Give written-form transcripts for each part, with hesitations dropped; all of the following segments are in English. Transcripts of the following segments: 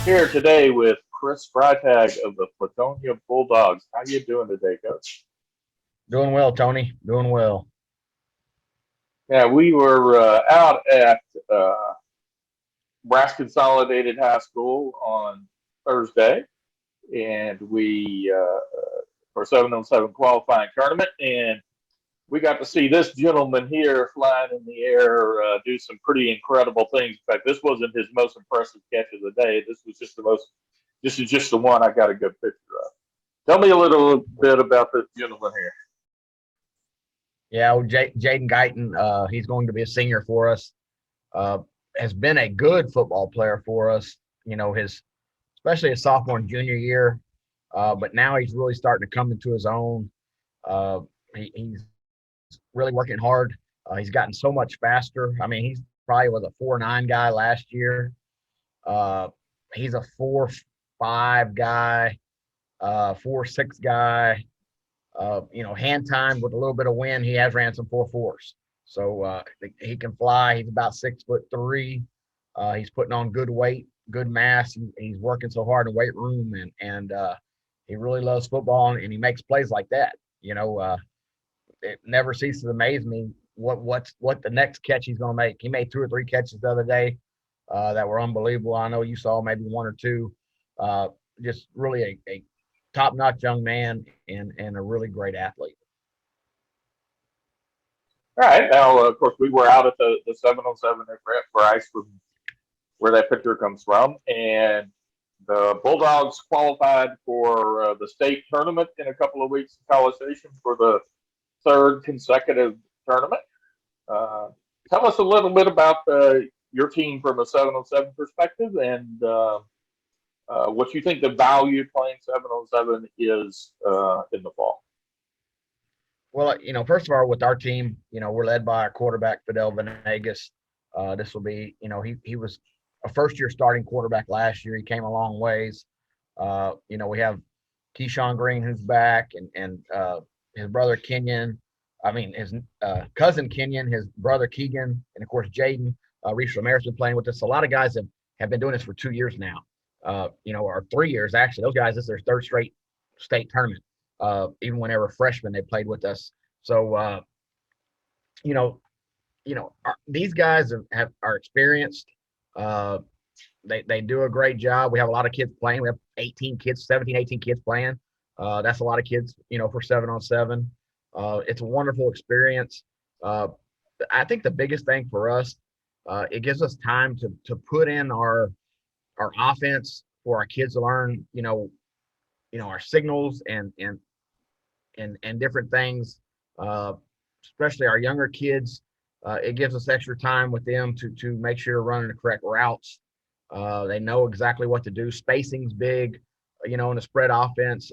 Here today with Chris Freytag of the Flatonia Bulldogs. How you doing today, Coach? Doing well, Tony. Doing well. Yeah, we were out at uh, Brass Consolidated High School on Thursday, and we for 7-on-7 qualifying tournament, and we got to see this gentleman here flying in the air do some pretty incredible things. In fact, this wasn't his most impressive catch of the day. This was just the most. This is just the one I got a good picture of. Tell me a little bit about this gentleman here. Yeah, Jaden Guyton, he's going to be a senior for us. Uh, has been a good football player for us. His especially his sophomore and junior year. But now he's really starting to come into his own. He's really working hard. He's gotten so much faster. I mean, he's probably was a 4.9 guy last year. Uh, he's a 4.5 guy, 4.6 guy. Hand time with a little bit of wind, he has ran some 4.4s. So he can fly. He's about 6'3". He's putting on good weight, good mass. He's working so hard in the weight room, and he really loves football, and he makes plays like that. It never ceases to amaze me what the next catch he's going to make. He made 2 or 3 catches the other day that were unbelievable. I know you saw maybe 1 or 2. Uh, just really a top-notch young man and a really great athlete. All right. Now, of course, we were out at the 7-on-7 at Brett Bryce, from where that picture comes from, and the Bulldogs qualified for the state tournament in a couple of weeks in College Station for the third consecutive tournament. Uh, Tell us a little bit about your team from a 7-on-7 perspective, and what you think the value playing 7-on-7 is in the fall. Well, first of all, with our team, we're led by our quarterback Fidel Venegas. This will be, he was a first-year starting quarterback last year. He came a long ways. We have Keyshawn Green, who's back, and his brother Kenyon. I mean, his cousin Kenyon, his brother Keegan, and of course Jaden. Reese Ramirez been playing with us. A lot of guys have been doing this for 2 years now. Or 3 years actually. Those guys, this is their third straight state tournament. Even when they were freshmen, they played with us. So you know, these guys are experienced. Uh, they do a great job. We have a lot of kids playing. We have 18 kids, 17, 18 kids playing. That's a lot of kids, for 7-on-7. It's a wonderful experience. Uh, I think the biggest thing for us, it gives us time to put in our offense for our kids to learn. Our signals and different things. Uh, Especially our younger kids, it gives us extra time with them to make sure they're running the correct routes. They know exactly what to do. Spacing's big, in the spread offense.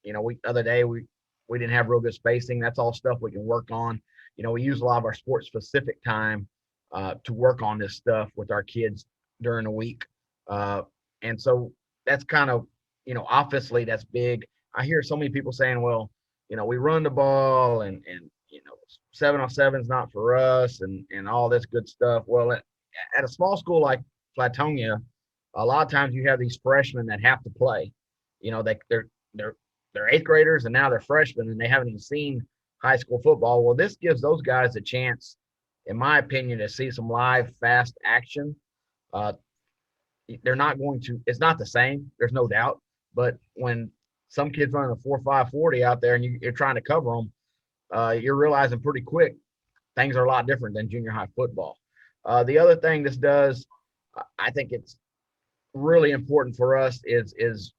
We other day we didn't have real good spacing. That's all stuff we can work on. We use a lot of our sports specific time to work on this stuff with our kids during the week. Uh, and so that's kind of, offensively, that's big. I hear so many people saying, well, we run the ball and 7-on-7 is not for us and all this good stuff. Well, at a small school like Flatonia, a lot of times you have these freshmen that have to play. They're eighth graders and now they're freshmen and they haven't even seen high school football. Well, this gives those guys a chance, in my opinion, to see some live, fast action. Uh, they're not going to. It's not the same. There's no doubt. But when some kids running a 4.5 40 out there and you're trying to cover them, you're realizing pretty quick things are a lot different than junior high football. The other thing this does, I think it's really important for us is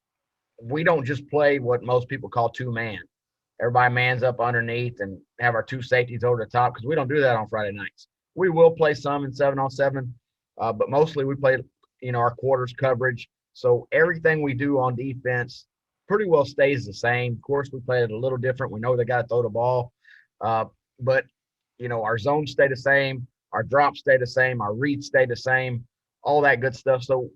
we don't just play what most people call 2-man. Everybody mans up underneath and have our 2 safeties over the top because we don't do that on Friday nights. We will play some in 7-on-7, but mostly we play, our quarters coverage. So everything we do on defense pretty well stays the same. Of course, we play it a little different. We know they got to throw the ball, but our zones stay the same, our drops stay the same, our reads stay the same, all that good stuff. So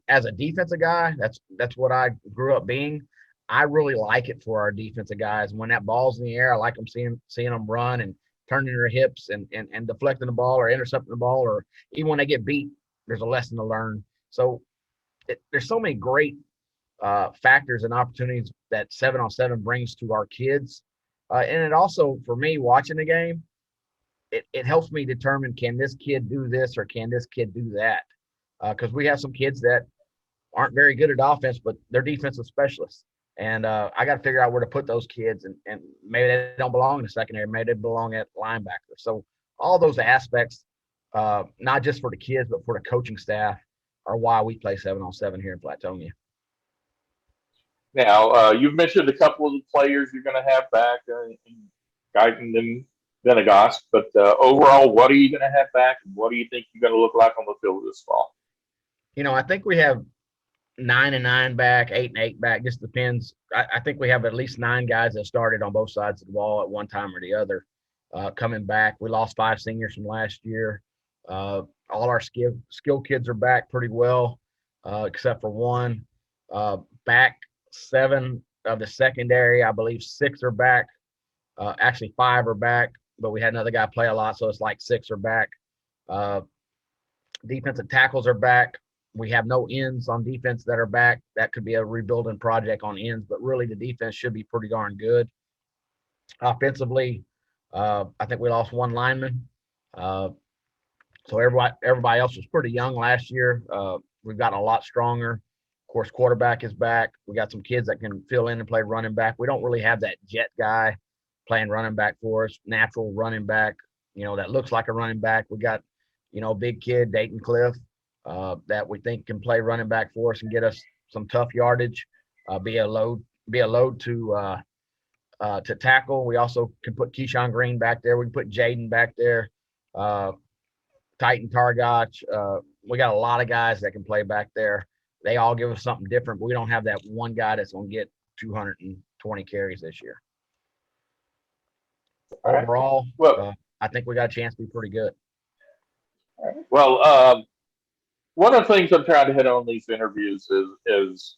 as a defensive guy, that's what I grew up being. I really like it for our defensive guys. When that ball's in the air, I like them seeing them run and turning their hips and deflecting the ball or intercepting the ball, or even when they get beat, there's a lesson to learn. So there's so many great factors and opportunities that 7-on-7 brings to our kids. And it also, for me, watching the game, it helps me determine, can this kid do this or can this kid do that? Because we have some kids that aren't very good at offense, but they're defensive specialists. And I got to figure out where to put those kids. And maybe they don't belong in the secondary. Maybe they belong at linebacker. So all those aspects, not just for the kids, but for the coaching staff, are why we play 7-on-7 here in Flatonia. Now, you've mentioned a couple of the players you're going to have back in Guyton and Venegas, but overall, what are you going to have back, and what do you think you're going to look like on the field this fall? I think we have 9-9 back, 8-8 back. Just depends. I think we have at least 9 guys that started on both sides of the ball at one time or the other coming back. We lost 5 seniors from last year. All our skill kids are back pretty well, except for one. Back 7 of the secondary, I believe 6 are back. Actually, 5 are back, but we had another guy play a lot, so it's like 6 are back. Defensive tackles are back. We have no ends on defense that are back. That could be a rebuilding project on ends, but really the defense should be pretty darn good. Offensively, I think we lost 1 lineman. So everybody else was pretty young last year. We've gotten a lot stronger. Of course, quarterback is back. We got some kids that can fill in and play running back. We don't really have that jet guy playing running back for us, natural running back, that looks like a running back. We got, a big kid, Dayton Cliff, that we think can play running back for us and get us some tough yardage, be a load to tackle. We also can put Keyshawn Green back there. We can put Jaden back there, Titan Targach. We got a lot of guys that can play back there. They all give us something different, but we don't have that one guy that's going to get 220 carries this year. All right. Overall, well, I think we got a chance to be pretty good. all right. Well, one of the things I'm trying to hit on these interviews is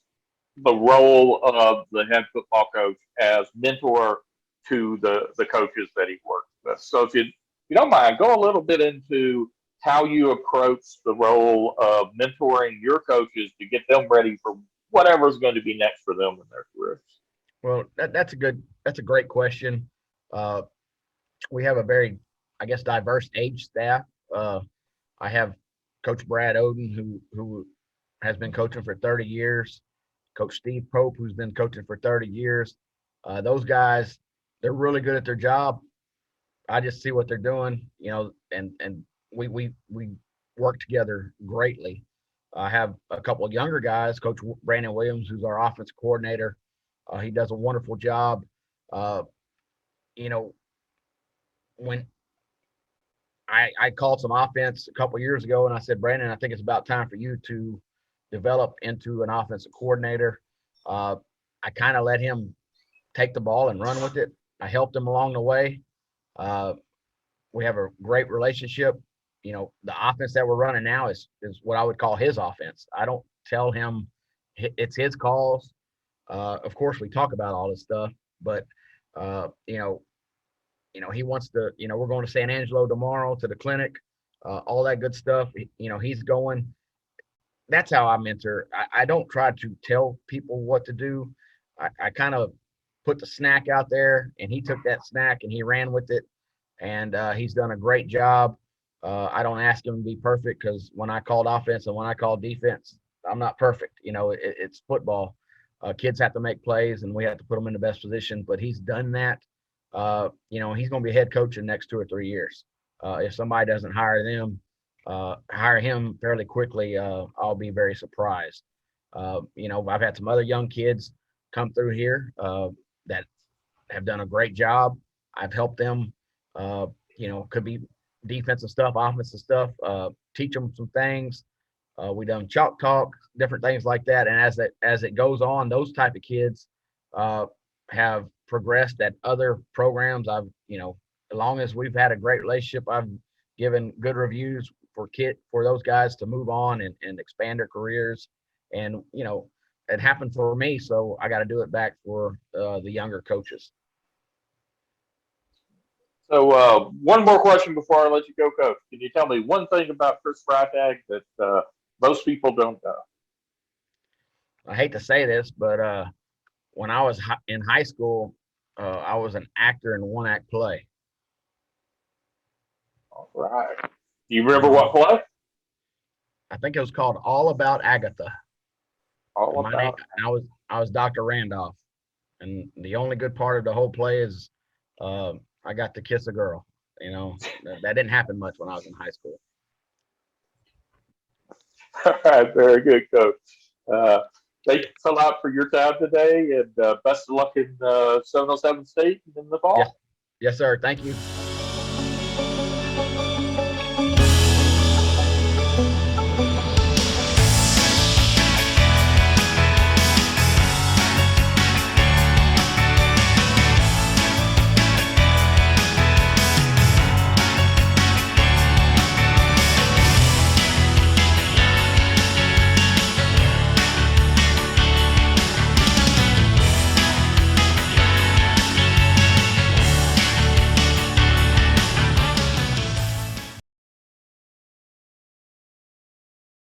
the role of the head football coach as mentor to the coaches that he works with. So if you don't mind, go a little bit into how you approach the role of mentoring your coaches to get them ready for whatever's going to be next for them in their careers. Well, that's a great question. We have a very, I guess, diverse age staff. I have Coach Brad Oden, who has been coaching for 30 years. Coach Steve Pope, who's been coaching for 30 years. Those guys, they're really good at their job. I just see what they're doing, and we work together greatly. I have a couple of younger guys, Coach Brandon Williams, who's our offensive coordinator. He does a wonderful job. When I called some offense a couple of years ago, and I said, Brandon, I think it's about time for you to develop into an offensive coordinator. I kind of let him take the ball and run with it. I helped him along the way. We have a great relationship. The offense that we're running now is what I would call his offense. I don't tell him it's his calls. Of course, we talk about all this stuff, but he wants to. We're going to San Angelo tomorrow to the clinic, all that good stuff. He's going. That's how I mentor. I don't try to tell people what to do. I kind of put the snack out there, and he took that snack and he ran with it, and he's done a great job. I don't ask him to be perfect, because when I called offense and when I called defense, I'm not perfect. It's football. Kids have to make plays, and we have to put them in the best position. But he's done that. He's going to be a head coach in the next 2 or 3 years. If somebody doesn't hire him fairly quickly, I'll be very surprised. I've had some other young kids come through here that have done a great job. I've helped them, could be defensive stuff, offensive stuff, teach them some things. We done chalk talk, different things like that. And as it goes on, those type of kids have progressed at other programs. As long as we've had a great relationship, I've given good reviews for those guys to move on and expand their careers. And, it happened for me, so I got to do it back for the younger coaches. So one more question before I let you go, Coach. Can you tell me one thing about Chris Freytag that most people don't know? I hate to say this, but when I was in high school, I was an actor in a one-act play. All right. Do you remember Uh-huh. what play? I think it was called All About Agatha. And All my name, about. I was Dr. Randolph. And the only good part of the whole play is I got to kiss a girl. You know, that didn't happen much when I was in high school. All right. Very good, Coach. Uh, Thanks a lot for your time today, and best of luck in 707 State in the Yes, fall. yes, sir. Thank you.